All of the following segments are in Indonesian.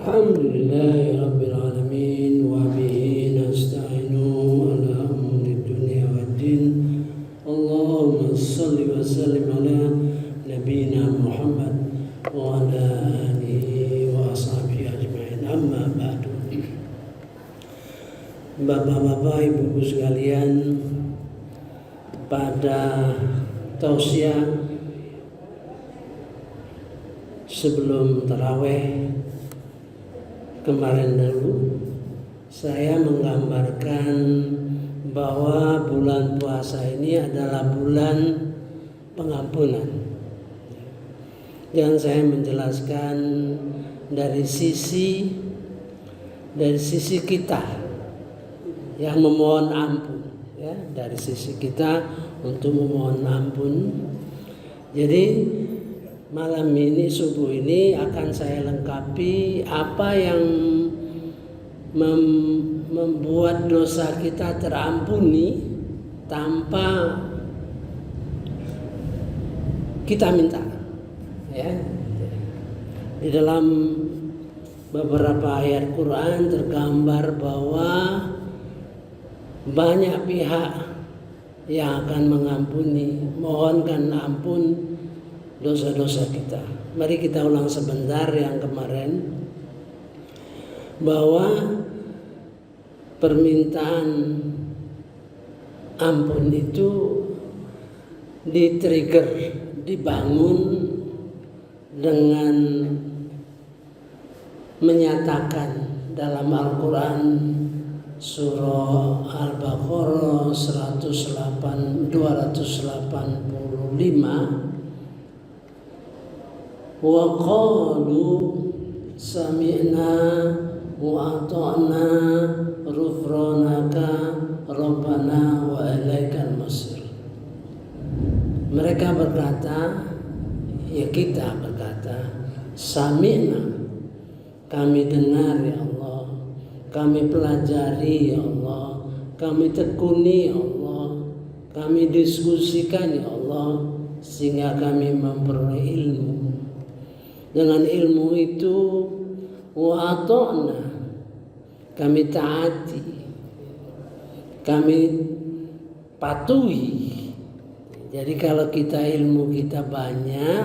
Alhamdulillahi Rabbil Alamin wa bihi nasta'inu ala umuri dunya waddin. Allahumma salli wa sallim ala nabiyyina Muhammad wa ala alihi wa ashabihi ajma'in. Amma ba'du. Bapak-bapak, ibu-ibu sekalian, pada tausiah sebelum tarawih kemarin dulu, saya menggambarkan bahwa bulan puasa ini adalah bulan pengampunan. Dan saya menjelaskan dari sisi kita yang memohon ampun, ya, dari sisi kita untuk memohon ampun. Jadi malam ini, subuh ini akan saya lengkapi apa yang membuat dosa kita terampuni tanpa kita minta, ya. Di dalam beberapa ayat Quran tergambar bahwa banyak pihak yang akan mengampuni, mohonkan ampun dosa-dosa kita. Mari kita ulang sebentar yang kemarin, bahwa permintaan ampun itu di-trigger, dibangun dengan menyatakan dalam Al-Quran surah Al-Baqarah 285, wa qalu sami'na wa ata'na ghufranaka rabbana wa ilaikal masir. Mereka berkata, ya kita berkata, sami'na, kami dengar ya Allah, kami pelajari ya Allah, kami tekuni ya Allah, kami diskusikan ya Allah, sehingga kami memperoleh ilmu. Dengan ilmu itu wa ata'na, kami taati, kami patuhi. Jadi kalau kita ilmu kita banyak,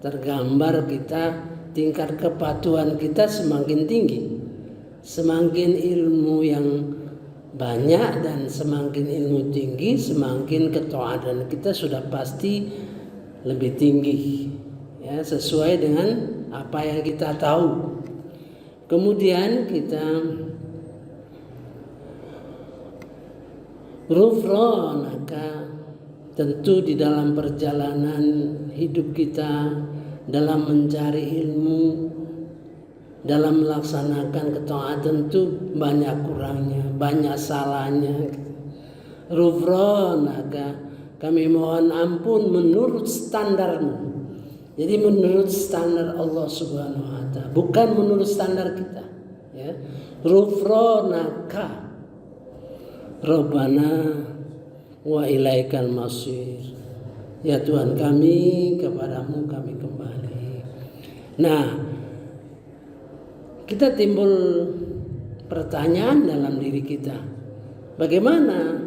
tergambar kita tingkat kepatuhan kita semakin tinggi. Semakin ilmu yang banyak dan semakin ilmu tinggi, semakin ketaatan kita sudah pasti lebih tinggi, ya, sesuai dengan apa yang kita tahu. Kemudian kita ghufranaka, tentu di dalam perjalanan hidup kita, dalam mencari ilmu, dalam melaksanakan ketaatan itu banyak kurangnya, banyak salahnya. Ghufranaka, kami mohon ampun menurut standarmu. Jadi menurut standar Allah Subhanahu wa ta'ala, bukan menurut standar kita, ya. Ghufranaka Rabbana wa ilaikal masir. Ya Tuhan kami, kepadamu kami kembali. Nah, kita timbul pertanyaan dalam diri kita. Bagaimana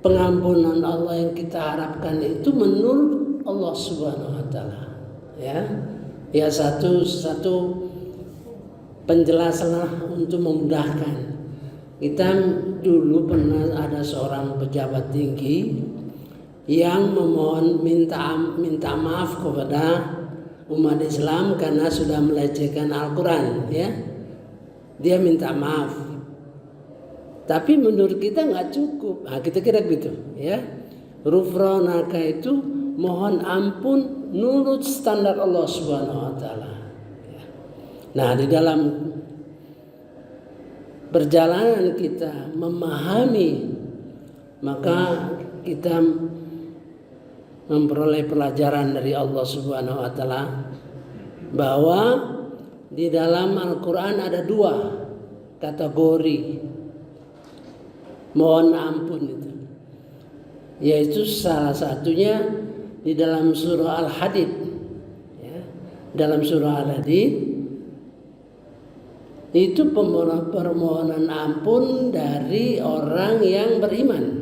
pengampunan Allah yang kita harapkan itu menurut Allah Subhanahu wa ta'ala, ya. Ya, satu penjelasan untuk memudahkan. Kita dulu pernah ada seorang pejabat tinggi yang memohon minta maaf kepada umat Islam karena sudah melecehkan Al-Quran, ya. Dia minta maaf, tapi menurut kita nggak cukup. Nah, kita kira gitu, ya. Ghufranaka itu mohon ampun menurut standar Allah Subhanahu wa ta'ala. Nah, di dalam perjalanan kita memahami, maka kita memperoleh pelajaran dari Allah Subhanahu wa ta'ala bahwa di dalam Al-Quran ada 2 kategori mohon ampun itu, yaitu salah satunya di dalam surah Al-Hadid, ya. Dalam surah Al-Hadid Itu permohonan ampun dari orang yang beriman.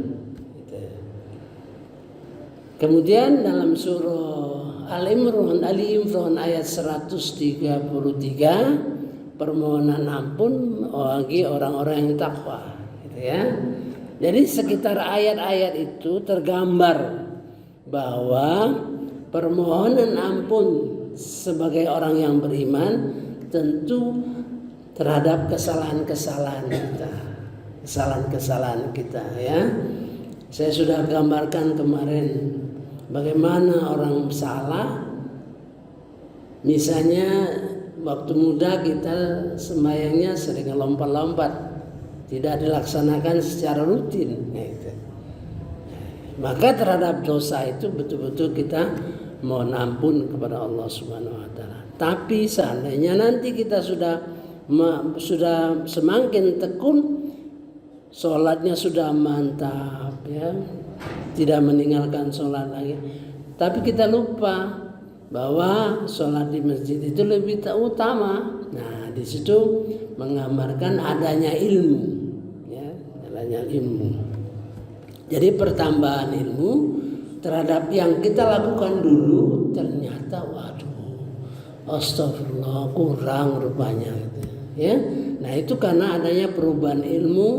Kemudian dalam surah Ali Imran ayat 133, permohonan ampun bagi orang-orang yang takwa, gitu ya. Jadi sekitar ayat-ayat itu tergambar bahwa permohonan ampun sebagai orang yang beriman tentu terhadap kesalahan-kesalahan kita, ya. Saya sudah gambarkan kemarin bagaimana orang salah. Misalnya waktu muda kita sembahyangnya sering lompat-lompat, tidak dilaksanakan secara rutin, gitu. Maka terhadap dosa itu betul-betul kita mohon ampun kepada Allah Subhanahu wa taala. Tapi seandainya nanti kita sudah semakin tekun, sholatnya sudah mantap, ya, tidak meninggalkan sholat lagi, tapi kita lupa bahwa sholat di masjid itu lebih utama. Nah, di situ menggambarkan adanya ilmu, ya, adanya ilmu. Jadi pertambahan ilmu terhadap yang kita lakukan dulu ternyata astagfirullah, kurang rupanya, gitu, ya. Nah, itu karena adanya perubahan ilmu,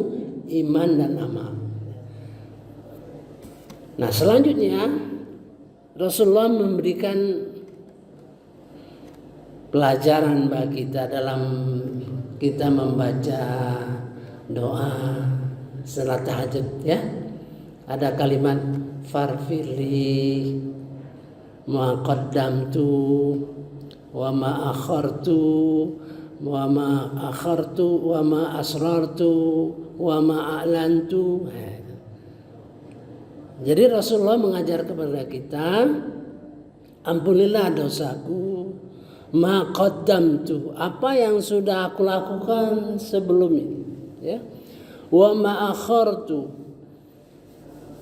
iman dan amal. Nah, selanjutnya Rasulullah memberikan pelajaran bagi kita dalam kita membaca doa salat tahajud, ya. Ada kalimat farfirli ma qaddamtu wa ma akhartu wa ma asrartu wa ma a'lantu. Jadi Rasulullah mengajar kepada kita, ampunilah dosaku, ma qaddamtu, apa yang sudah aku lakukan sebelum ini, ya. Wa ma akhartu,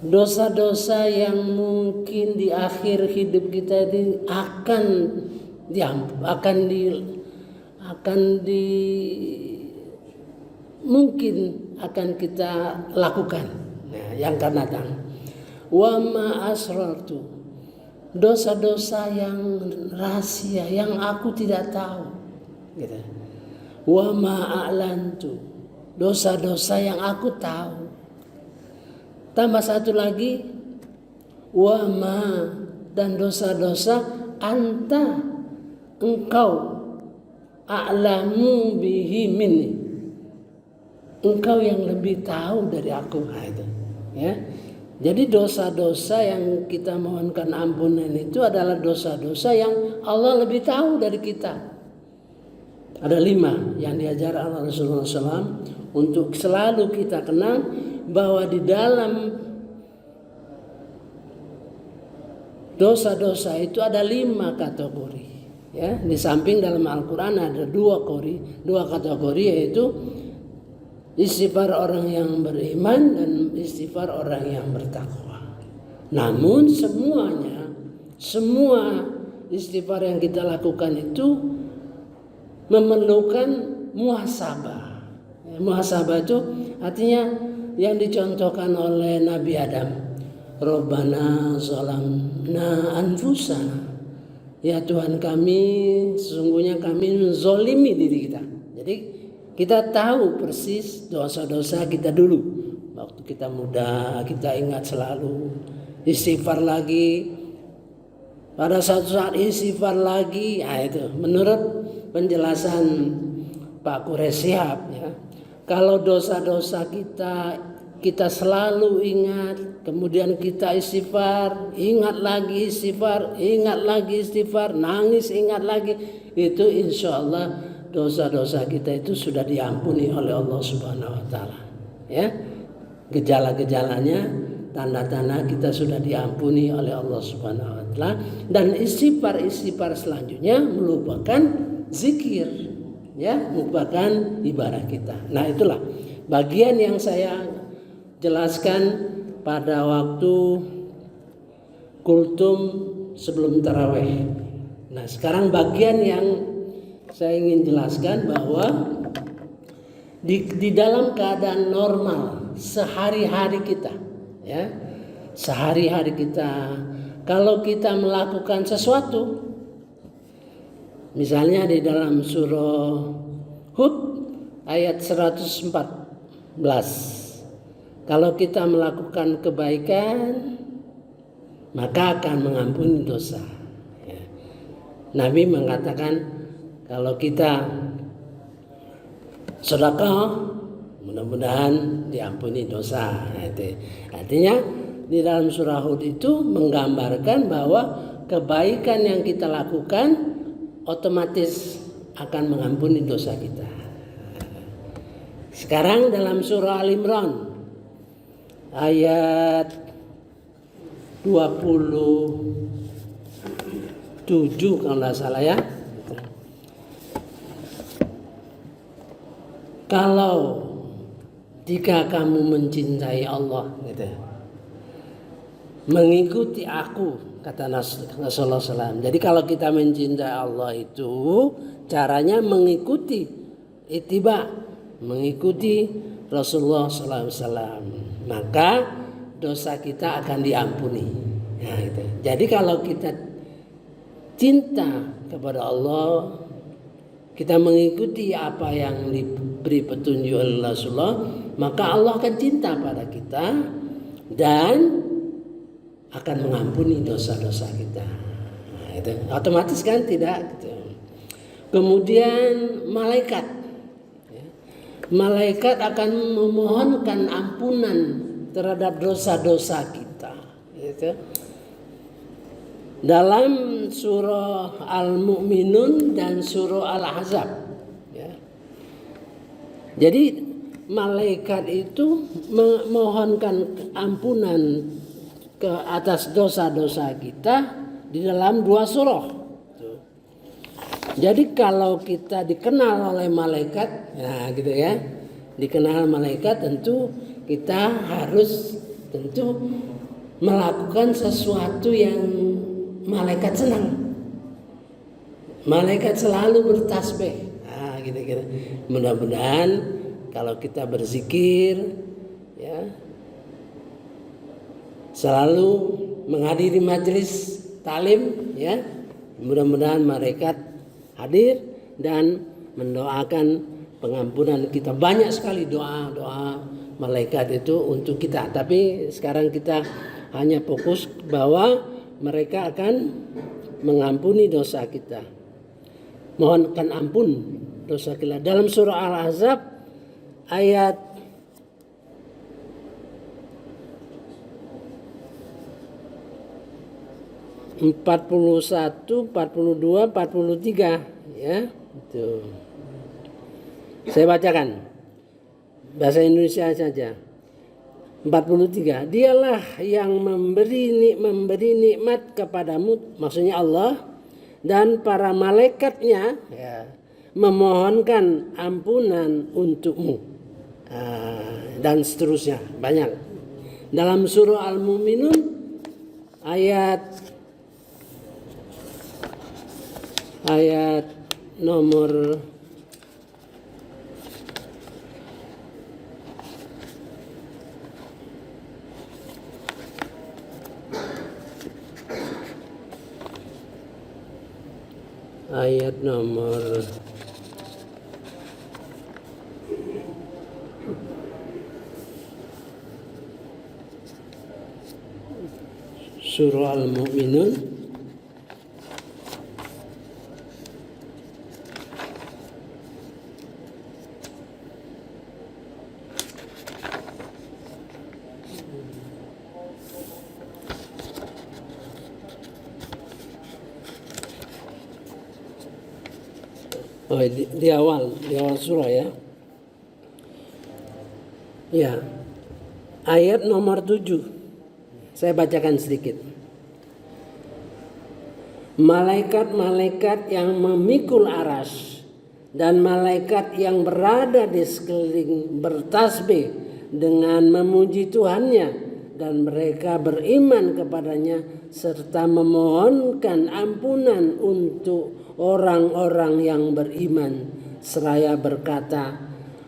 dosa-dosa yang mungkin di akhir hidup kita ini mungkin akan kita lakukan, nah, yang akan datang. Wa ma asrartu, dosa-dosa yang rahasia yang aku tidak tahu, gitu. Wa ma a'lantu, dosa-dosa yang aku tahu. Tambah satu lagi, wa ma, dan dosa-dosa anta, engkau, a'lamu bihi minni, engkau yang lebih tahu dari aku. Nah, itu, ya. Jadi dosa-dosa yang kita mohonkan ampunan itu adalah dosa-dosa yang Allah lebih tahu dari kita. Ada 5 yang diajar oleh Rasulullah SAW untuk selalu kita kenal bahwa di dalam dosa-dosa itu ada 5 kategori, ya. Di samping dalam Al-Quran ada 2 kategori, yaitu istighfar orang yang beriman dan istighfar orang yang bertakwa. Namun semua istighfar yang kita lakukan itu memerlukan muhasabah. Muhasabah itu artinya yang dicontohkan oleh Nabi Adam. Rabbana zalamna anfusana, ya Tuhan kami, sesungguhnya kami menzalimi diri kita. Jadi kita tahu persis dosa-dosa kita dulu. Waktu kita muda, kita ingat selalu istighfar lagi. Pada suatu saat istighfar lagi, ya itu menurut penjelasan Pak Quraisyhab, ya. Kalau dosa-dosa kita selalu ingat, kemudian kita istighfar, ingat lagi istighfar, nangis, ingat lagi, itu insya Allah dosa-dosa kita itu sudah diampuni oleh Allah Subhanahu wa taala, ya. Gejala-gejalanya, tanda-tanda kita sudah diampuni oleh Allah Subhanahu wa taala. Dan istighfar selanjutnya merupakan zikir, ya, merupakan ibadah kita. Nah, itulah bagian yang saya jelaskan pada waktu kultum sebelum tarawih. Nah, sekarang bagian yang saya ingin jelaskan bahwa di dalam keadaan normal sehari-hari kita, ya, sehari-hari kita, kalau kita melakukan sesuatu, misalnya di dalam surah Hud ayat 114, kalau kita melakukan kebaikan maka akan mengampuni dosa. Ya. Nabi mengatakan kalau kita sedekah mudah-mudahan diampuni dosa. Artinya di dalam surah Hud itu menggambarkan bahwa kebaikan yang kita lakukan otomatis akan mengampuni dosa kita. Sekarang dalam surah Al-Imran ayat 27 kalau tidak salah ya. Kalau jika kamu mencintai Allah, gitu, mengikuti aku, kata Rasulullah SAW. Jadi kalau kita mencintai Allah itu caranya mengikuti ittiba, mengikuti Rasulullah SAW. Maka dosa kita akan diampuni. Nah, gitu. Jadi kalau kita cinta kepada Allah, kita mengikuti apa yang diberi petunjuk oleh Rasulullah, maka Allah akan cinta pada kita dan akan mengampuni dosa-dosa kita. Nah, itu otomatis kan tidak. Gitu. Kemudian malaikat, ya, malaikat akan memohonkan ampunan terhadap dosa-dosa kita, gitu. Dalam surah Al-Mu'minun dan surah Al-Ahzab, ya. Jadi malaikat itu memohonkan ampunan ke atas dosa-dosa kita di dalam 2 surah. Jadi kalau kita dikenal oleh malaikat, nah gitu ya, dikenal malaikat, tentu kita harus tentu melakukan sesuatu yang malaikat senang. Malaikat selalu bertasbih. Nah, gitu-gitu. Mudah-mudahan kalau kita berzikir, ya, selalu menghadiri majelis talim, ya, mudah-mudahan malaikat hadir dan mendoakan pengampunan kita. Banyak sekali doa-doa malaikat itu untuk kita. Tapi sekarang kita hanya fokus bahwa mereka akan mengampuni dosa kita. Mohonkan ampun dosa kita. Dalam surah Al-Ahzab ayat 41, 42, 43, ya. Itu. Saya bacakan bahasa Indonesia saja. 43. Dialah yang memberi nikmat kepadamu, maksudnya Allah, dan para malaikatnya, ya, memohonkan ampunan untukmu, dan seterusnya, banyak. Dalam surah Al-Mu'minun ayat nomor 1 surah Al-Mu'minun di awal surah, ya. Ya. Ayat nomor 7. Saya bacakan sedikit. Malaikat-malaikat yang memikul aras dan malaikat yang berada di sekeliling bertasbih dengan memuji Tuhannya, dan mereka beriman kepadanya serta memohonkan ampunan untuk orang-orang yang beriman, seraya berkata,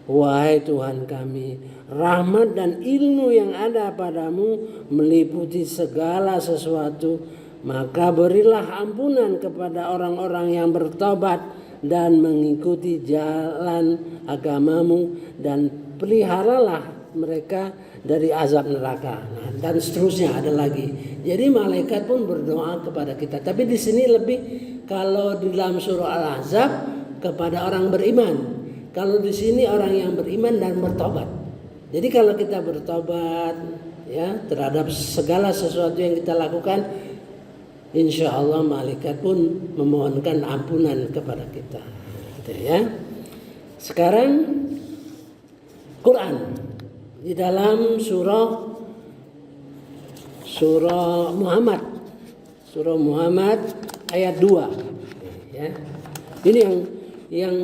Wahai Tuhan kami, rahmat dan ilmu yang ada padamu meliputi segala sesuatu. Maka berilah ampunan kepada orang-orang yang bertobat dan mengikuti jalan agamamu, dan peliharalah mereka dari azab neraka. Nah, dan seterusnya ada lagi. Jadi malaikat pun berdoa kepada kita. Tapi di sini lebih, kalau di dalam surah Al-Ahzab kepada orang beriman. Kalau di sini orang yang beriman dan bertobat. Jadi kalau kita bertobat ya terhadap segala sesuatu yang kita lakukan, insya Allah malaikat pun memohonkan ampunan kepada kita. Gitu ya. Sekarang Quran di dalam surah Muhammad ayat 2 ya. Ini yang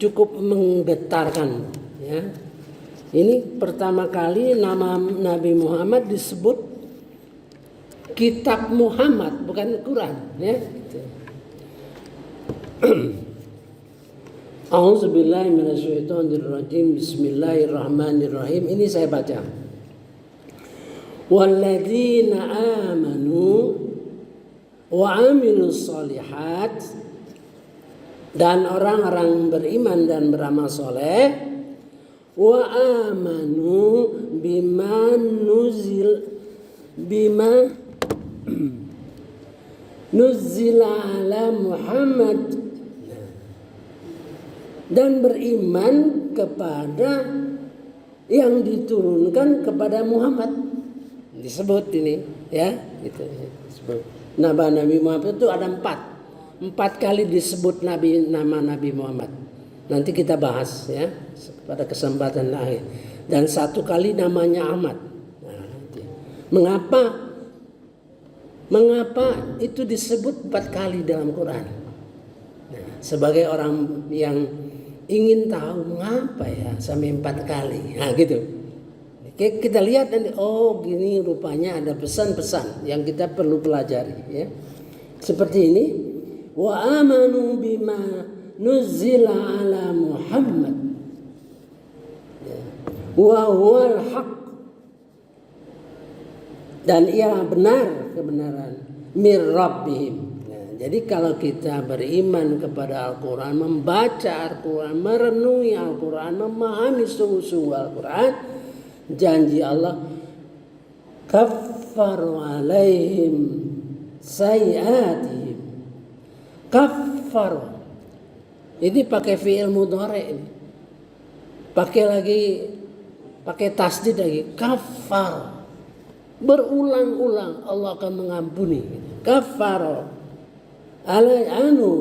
cukup menggetarkan ya. Ini pertama kali nama Nabi Muhammad disebut Kitab Muhammad, bukan Quran ya. A'udzubillahi minasyaitonirrajim. Bismillahirrahmanirrahim. Ini saya baca. Walladzina amanu wa amilus solihat, dan orang-orang beriman dan beramal soleh, wa amanu bima nuzila ala Muhammad, dan beriman kepada yang diturunkan kepada Muhammad. Disebut ini ya, gitu disebut. Nabi Muhammad itu ada 4 kali disebut nama Nabi Muhammad. Nanti kita bahas ya pada kesempatan lain. Dan 1 kali namanya Ahmad. Nah, mengapa itu disebut 4 kali dalam Quran? Nah, sebagai orang yang ingin tahu mengapa ya sampai 4 kali. Nah, gitu. Kita lihat nanti, oh gini rupanya ada pesan-pesan yang kita perlu pelajari ya. Seperti ini. Wa amanu bima nuzila ala Muhammad wa huwal haq, dan ia benar kebenaran mir rabbihim. Nah, jadi kalau kita beriman kepada Al-Quran, membaca Al-Quran, merenungi Al-Quran, memahami sungguh-sungguh Al-Quran, janji Allah kaffaru alaihim sayiatihim. Kafar, ini pakai fi'il mudhari ini, pakai tasdid lagi, kafar, berulang-ulang Allah akan mengampuni. Kafar anu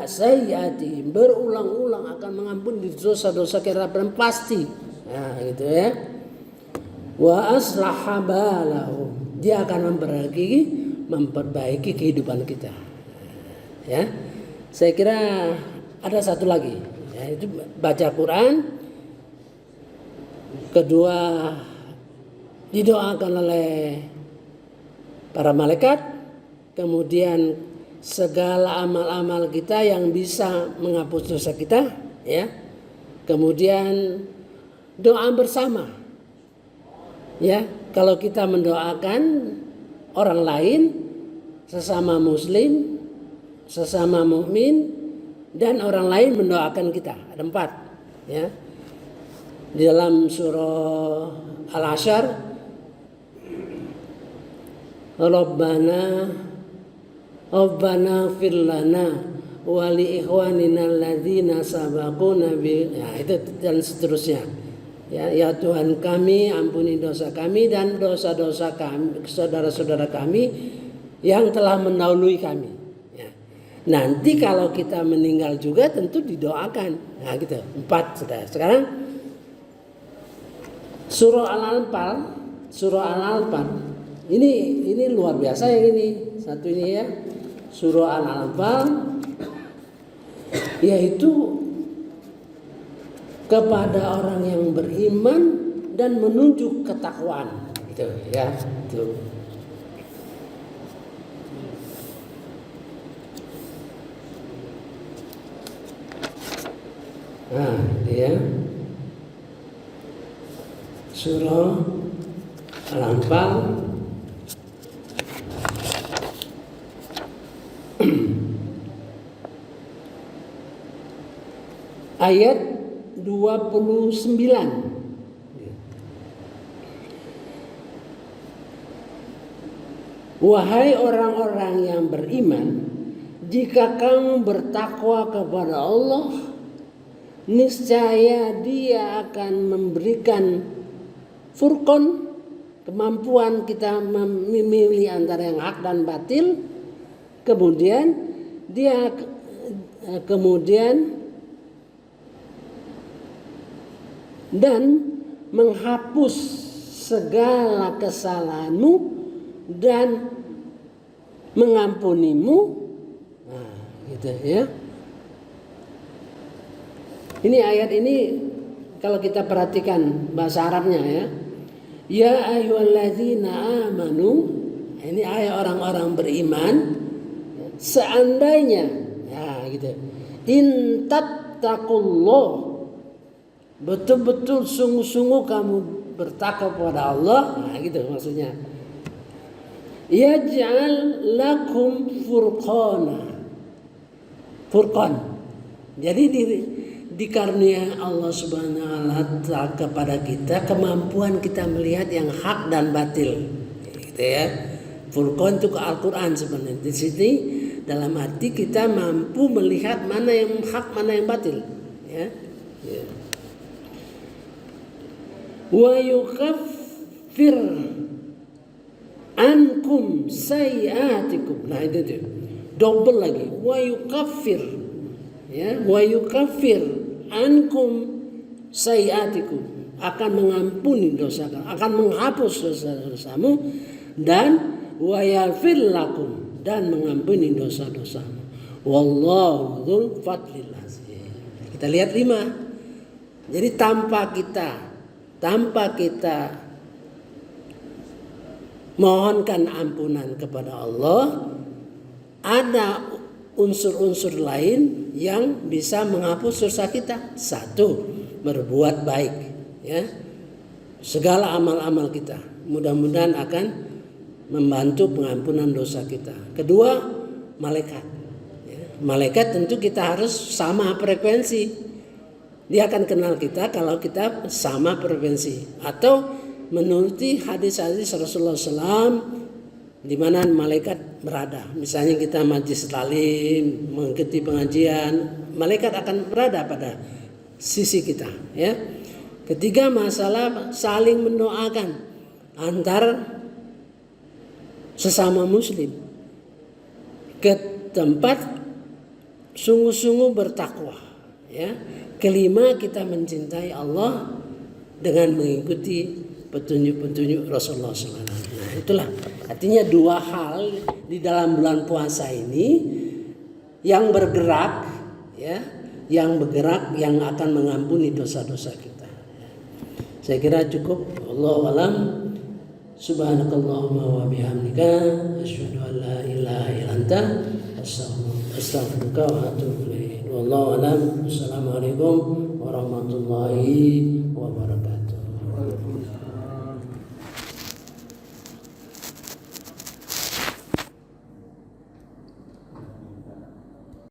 sayyati, berulang-ulang akan mengampuni dosa-dosa kita dan pasti. Nah, gitu ya. Wa aslaha balahum, dia akan memperbaiki kehidupan kita. Ya, saya kira ada satu lagi, yaitu baca Quran. Kedua, didoakan oleh para malaikat. Kemudian segala amal-amal kita yang bisa menghapus dosa kita, ya. Kemudian doa bersama, ya. Kalau kita mendoakan orang lain, sesama Muslim, sesama mukmin, dan orang lain mendoakan kita. Ada 4 ya. Di dalam surah Al-Hasyr, Rabbana fir lana wa li ikhwanina alladzina sabaquna bil, ya, itu dan seterusnya. Ya Tuhan kami, ampuni dosa kami dan dosa-dosa kami, saudara-saudara kami yang telah mendahului kami. Nanti kalau kita meninggal juga tentu didoakan. Nah gitu. 4 sudah. Sekarang surah Al-Anfal. Ini luar biasa yang ini. Satu ini ya. Surah Al-Anfal, yaitu kepada orang yang beriman dan menunjuk ketakwaan. Gitu ya. Tuh. Nah, ya. Surah Al-Anfal ayat 29. Wahai orang-orang yang beriman, jika kamu bertakwa kepada Allah, niscaya Dia akan memberikan furqan, kemampuan kita memilih antara yang hak dan batil. Dan menghapus segala kesalahanmu dan mengampunimu. Nah, gitu ya. Ini ayat ini kalau kita perhatikan bahasa Arabnya ya. Ya ayyuhalladzina amanu. Ini ayat orang-orang beriman. Seandainya, ya gitu. In tattaqullah, betul-betul sungguh-sungguh kamu bertakwa kepada Allah. Nah, gitu maksudnya. Yaj'al lakum furqan. Jadi dikarunia Allah Subhanahu wa taala kepada kita kemampuan kita melihat yang hak dan batil. Gitu ya. Furqan itu ke Al-Qur'an sebenarnya. Di sini dalam arti kita mampu melihat mana yang hak, mana yang batil, ya. Ya. Wa yukaffir ankum sayiatikum. Nah itu tuh double lagi. Wa yukaffir, ya, wa yukaffir ankum sayiatikum, akan mengampuni dosa kamu, akan menghapus dosa-dosamu, dan wa yaghfir lakum, dan mengampuni dosa-dosamu. Wallahu dzul fadlil azim. Kita lihat 5. Jadi tanpa kita mohonkan ampunan kepada Allah, ada unsur-unsur lain yang bisa menghapus dosa kita. 1, berbuat baik, ya. Segala amal-amal kita mudah-mudahan akan membantu pengampunan dosa kita. 2, malaikat. Ya. Malaikat tentu kita harus sama frekuensi. Dia akan kenal kita kalau kita sama frekuensi. Atau menuruti hadis-hadis Rasulullah SAW di mana malaikat berada. Misalnya kita majlis talim, mengikuti pengajian, malaikat akan berada pada sisi kita, ya. 3, masalah saling mendoakan antar sesama muslim. Ke 4, sungguh-sungguh bertakwa, ya. 5, kita mencintai Allah dengan mengikuti petunjuk-petunjuk Rasulullah SAW. Nah, itulah artinya 2 hal di dalam bulan puasa ini yang bergerak, ya, yang akan mengampuni dosa-dosa kita. Saya kira cukup. Wallahu a'lam. Subhanakallahumma wa bihamdika asyhadu an la ilaha illa anta astaghfiruka wa atubu ilaik. Wallahu a'lam. Assalamualaikum warahmatullahi wabarakatuh.